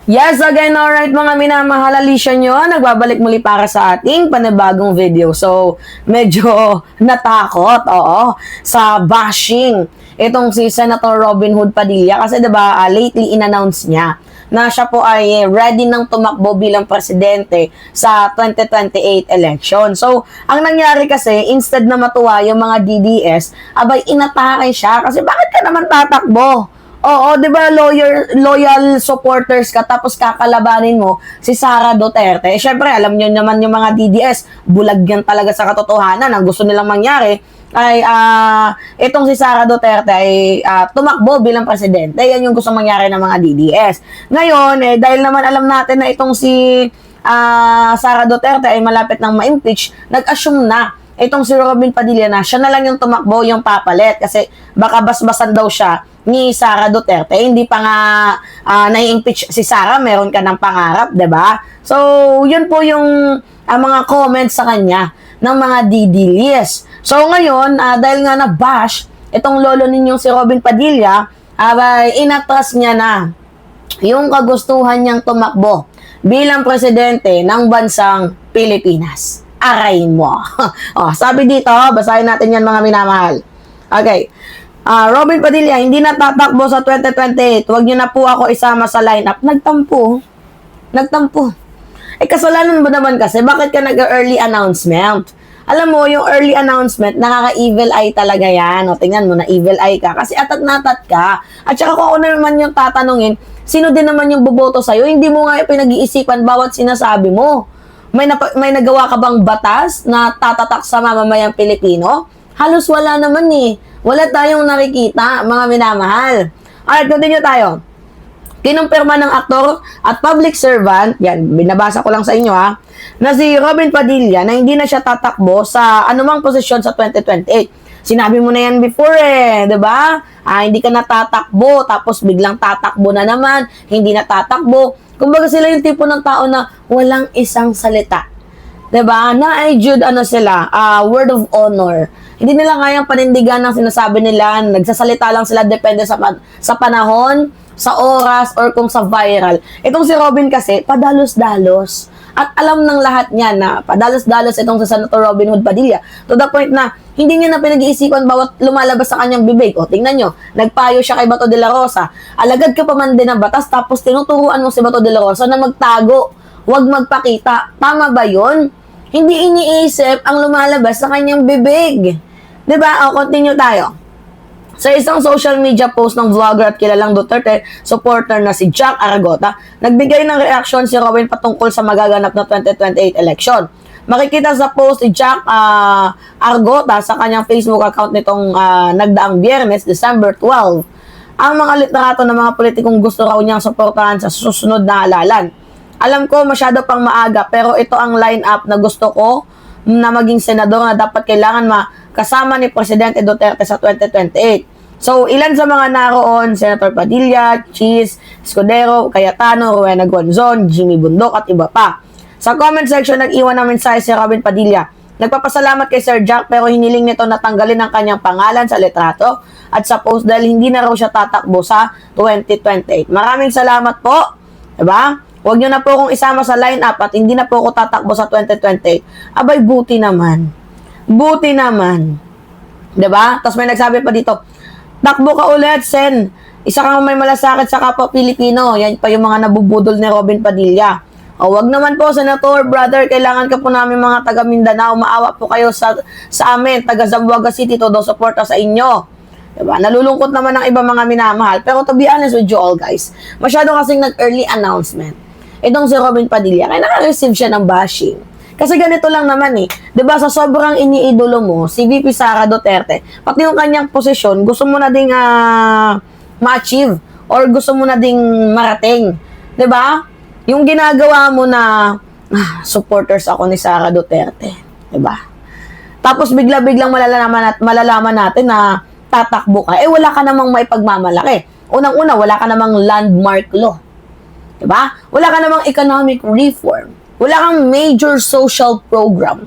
Yes, again, alright mga minamahal, Alicia nyo, nagbabalik muli para sa ating panibagong video. So, medyo natakot, sa bashing itong si Senator Robin Hood Padilla kasi diba, lately in-announce niya na siya po ay ready nang tumakbo bilang presidente sa 2028 election. So, ang nangyari kasi, instead na matuwa yung mga DDS, abay inatake siya kasi bakit ka naman tatakbo? Oo, 'di ba loyal supporters ka tapos kakalabanin mo si Sara Duterte. Eh, syempre, alam niyo naman yung mga DDS, bulag yan talaga sa katotohanan. Ang gusto nilang mangyari ay itong si Sara Duterte ay tumakbo bilang presidente. Yan yung gusto mangyari ng mga DDS. Ngayon, dahil naman alam natin na itong si Sara Duterte ay malapit nang ma-impeach, nag-assume na itong si Robin Padilla na siya na lang yung tumakbo, yung papalit kasi baka basbasan daw siya ni Sara Duterte. Hindi pa nga na-impeach si Sara, meron ka ng pangarap, 'di ba? So, yun po yung mga comments sa kanya ng mga DDLs. So, ngayon, dahil nga na-bash itong lolo ninyong si Robin Padilla, inatras niya na yung kagustuhan niyang tumakbo bilang presidente ng bansang Pilipinas. Aray mo. Sabi dito, basahin natin yan mga minamahal. Okay. Robin Padilla, hindi na tatakbo sa 2028. Huwag niyo na po ako isama sa lineup. Nagtampo. Kasalanan mo naman kasi, bakit ka nag-early announcement? Alam mo, yung early announcement, nakaka-evil eye talaga yan. Tingnan mo, na evil eye ka. Kasi atat na atat ka. At saka kung ako naman yung tatanungin, sino din naman yung boboto sa'yo? Hindi mo nga pinag-iisipan bawat sinasabi mo. May nagawa ka bang batas na tatatak sa mamamayang Pilipino? Halos wala naman eh. Wala tayong nakikita, mga minamahal. Alright, continue tayo. Kinumpirma ng aktor at public servant, yan, binabasa ko lang sa inyo na si Robin Padilla na hindi na siya tatakbo sa anumang posisyon sa 2028. Sinabi mo na yan before di ba? Hindi ka natatakbo, tapos biglang tatakbo na naman, hindi na tatakbo. Kumbaga sila yung tipo ng tao na walang isang salita. 'Di ba? Na ay Jude sila, word of honor. Hindi nila kayang panindigan ng sinasabi nila, nagsasalita lang sila depende sa panahon, sa oras, or kung sa viral. Itong si Robin kasi, padalos-dalos. At alam ng lahat niya na padalos-dalos itong si Senator Robin Hood Padilla. To the point na hindi niya na pinag-iisipan bawat lumalabas sa kanyang bibig. Tingnan nyo, nagpayo siya kay Bato de la Rosa. Alagad ka pa man din ng batas, tapos tinuturuan mo si Bato de la Rosa na magtago. Huwag magpakita. Tama ba yun? Hindi iniisip ang lumalabas sa kanyang bibig. Diba? Continue tayo. Sa isang social media post ng vlogger at kilalang Duterte supporter na si Jack Aragota, nagbigay ng reaksyon si Robin patungkol sa magaganap na 2028 election. Makikita sa post ni Jack Aragota sa kanyang Facebook account nitong nagdaang Biyernes, December 12, ang mga literato ng mga politikong gusto raw niyang suportahan sa susunod na halalan. Alam ko masyado pang maaga pero ito ang line-up na gusto ko na maging senador na dapat kailangan makasama ni Presidente Duterte sa 2028. So, ilan sa mga naroon, Senator Padilla, Cheese, Escudero, Cayetano, Rowena Gonzon, Jimmy Bundok at iba pa. Sa comment section, nag-iwan ng mensahe si Robin Padilla. Nagpapasalamat kay Sir Jack pero hiniling nito na tanggalin ang kanyang pangalan sa litrato at sa post dahil hindi na raw siya tatakbo sa 2028. Maraming salamat po. Diba? Huwag nyo na po akong isama sa line-up at hindi na po ako tatakbo sa 2028. Abay, buti naman. Buti naman. Diba? Tapos may nagsabi pa dito, takbo ka ulit, Sen. Isa kang may malasakit sa kapwa Pilipino. Yan pa yung mga nabubudol ni Robin Padilla. Wag naman po, Senator, brother, kailangan ka po namin mga taga Mindanao. Maawa po kayo sa amin, taga Zamboanga City, todo suporta sa inyo. Diba? Nalulungkot naman ng iba mga minamahal. Pero to be honest with you all, guys, masyado kasing nag-early announcement itong si Robin Padilla, kaya naka-receive siya ng bashing. Kasi ganito lang naman diba, sa sobrang iniidolo mo, si VP Sara Duterte, pati yung kanyang posisyon, gusto mo na ding ma-achieve, or gusto mo na ding marating. Diba? Yung ginagawa mo na, supporters ako ni Sara Duterte. Diba? Tapos bigla-biglang malalaman natin na tatakbo ka. Wala ka namang may pagmamalaki. Unang-una, wala ka namang landmark law. Diba? Wala ka namang economic reform. Wala kang major social program.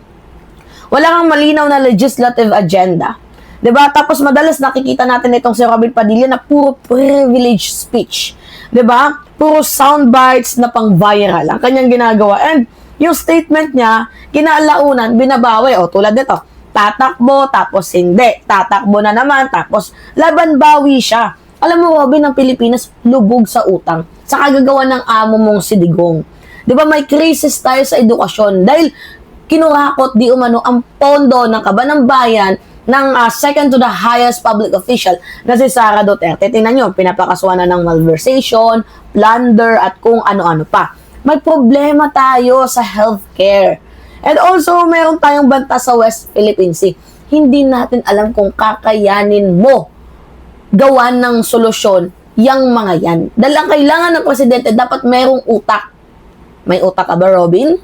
Wala kang malinaw na legislative agenda. Diba? Tapos madalas nakikita natin itong si Robin Padilla na puro privilege speech. 'Di ba? Puro soundbites na pang-viral ang kanyang ginagawa. And yung statement niya, kinalaunan, binabawi. O, tulad nito, tatakbo, tapos hindi. Tatakbo na naman, tapos laban-bawi siya. Alam mo, Robin, ng Pilipinas, lubog sa utang. Sa kagagawa ng amo mong si Digong. Di ba, may krisis tayo sa edukasyon dahil kinurakot di umano ang pondo ng Kaban ng Bayan ng second to the highest public official na si Sara Duterte. Tingnan nyo, pinapakasuhan na ng malversation, plunder, at kung ano-ano pa. May problema tayo sa healthcare. And also, meron tayong banta sa West Philippine Sea. Hindi natin alam kung kakayanin mo gawan ng solusyon yang mga yan. Dahil ang kailangan ng presidente, dapat merong utak. May utak ka ba, Robin?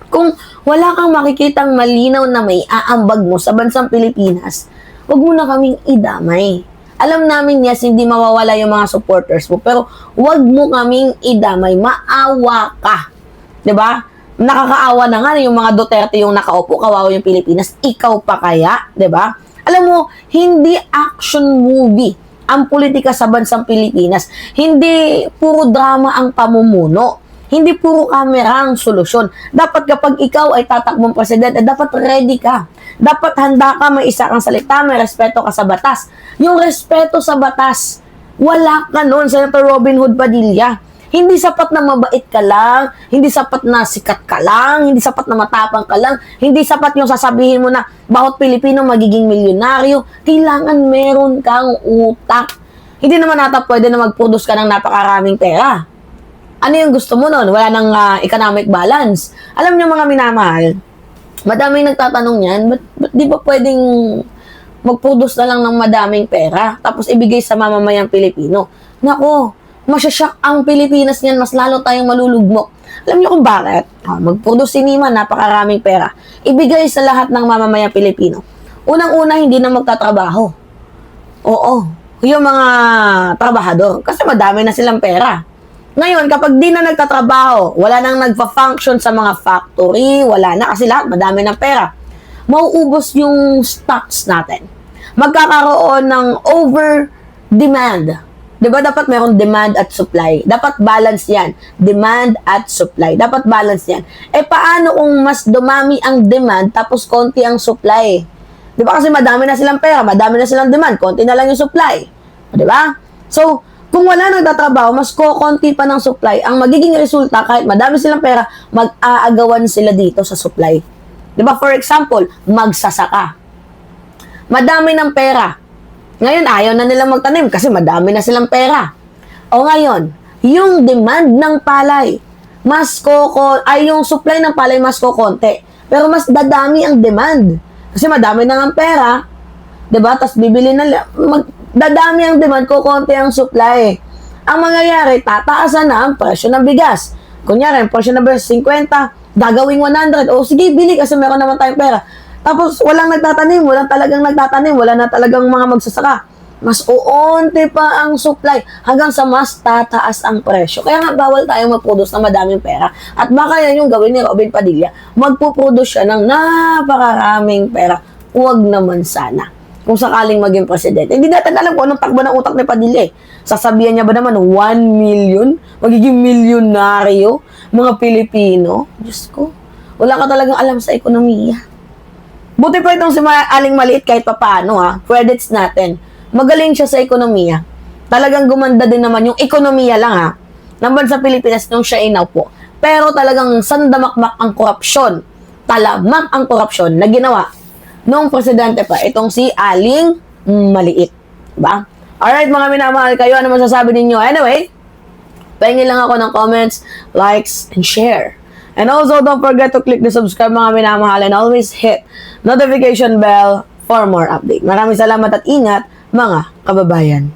Kung wala kang makikitang malinaw na may aambag mo sa bansang Pilipinas, huwag mo na kaming idamay. Alam namin, yes, hindi mawawala yung mga supporters mo, pero huwag mo kaming idamay. Maawa ka. 'Di ba? Nakakaawa na nga yung mga Duterte yung nakaupo, kawawa yung Pilipinas. Ikaw pa kaya? 'Di ba? Alam mo, hindi action movie ang politika sa bansang Pilipinas. Hindi puro drama ang pamumuno. Hindi puro kamera ang solusyon. Dapat kapag ikaw ay tatakbong presidente, dapat ready ka. Dapat handa ka, may isa kang salita, may respeto ka sa batas. Yung respeto sa batas, wala ka nun, Senator Robin Hood Padilla. Hindi sapat na mabait ka lang, hindi sapat na sikat ka lang, hindi sapat na matapang ka lang, hindi sapat yung sasabihin mo na bawat Pilipino magiging milyonaryo. Kailangan meron kang utak. Hindi naman nata pwede na mag-produce ka ng napakaraming pera. Ano yung gusto mo nun? Wala nang economic balance. Alam niyo mga minamahal, madaming nagtatanong yan, ba't di ba pwedeng mag-produce na lang ng madaming pera tapos ibigay sa mamamayang Pilipino? Nako, masyasyak ang Pilipinas niyan, mas lalo tayong malulugmok. Alam niyo kung bakit? Mag-produce si Nima, napakaraming pera. Ibigay sa lahat ng mamamayang Pilipino. Unang-una, hindi na magtatrabaho. Oo, yung mga trabahador. Kasi madami na silang pera. Ngayon, kapag di na nagtatrabaho, wala nang nagpa-function sa mga factory, wala na kasi lahat, madami ng pera. Mauubos yung stocks natin. Magkakaroon ng over-demand. Diba dapat mayroong demand at supply? Dapat balance yan. Demand at supply. Dapat balance yan. Eh, paano kung mas dumami ang demand tapos konti ang supply? Diba kasi madami na silang pera, madami na silang demand, konti na lang yung supply. Diba? So, kung wala nagtatrabaho, mas kokonti pa ng supply. Ang magiging resulta, kahit madami silang pera, mag-aagawan sila dito sa supply. Diba? For example, magsasaka. Madami ng pera. Ngayon, ayaw na nilang magtanim kasi madami na silang pera. O ngayon, yung demand ng palay, yung supply ng palay mas kokonti. Pero mas dadami ang demand. Kasi madami na ng pera. Diba? Tapos bibili na dadami ang demand, kukonti ang supply. Ang mangyayari, tataasan na ang presyo ng bigas. Kunyari, ang presyo ng bigas 50, gagawing 100. O sige, bili kasi meron naman tayong pera. Tapos walang nagtatanim, walang talagang nagtatanim, wala na talagang mga magsasaka. Mas uunti pa ang supply hanggang sa mas tataas ang presyo. Kaya nga, bawal tayong mag-produce ng madaming pera. At baka yan yung gawin ni Robin Padilla. Magpo-produce siya ng napakaraming pera. Huwag naman sana. Kung sakaling maging presidente. Hindi natin alam kung anong takbo ng utak ni Padilla. Sasabihan niya ba naman 1 million? Magiging milyonaryo? Mga Pilipino? Diyos ko. Wala ka talagang alam sa ekonomiya. Buti pa itong si Aling Maliit kahit papaano credits natin. Magaling siya sa ekonomiya. Talagang gumanda din naman yung ekonomiya lang ng bansang Pilipinas nung siya inaupo. Pero talagang sandamakmak ang korupsyon. Talamak ang korupsyon na ginawa nung presidente pa, itong si Aling Maliit. Diba? Alright, mga minamahal kayo, ano masasabi ninyo? Anyway, pahingi lang ako ng comments, likes, and share. And also, don't forget to click the subscribe, mga minamahal, and always hit notification bell for more update. Maraming salamat at ingat, mga kababayan.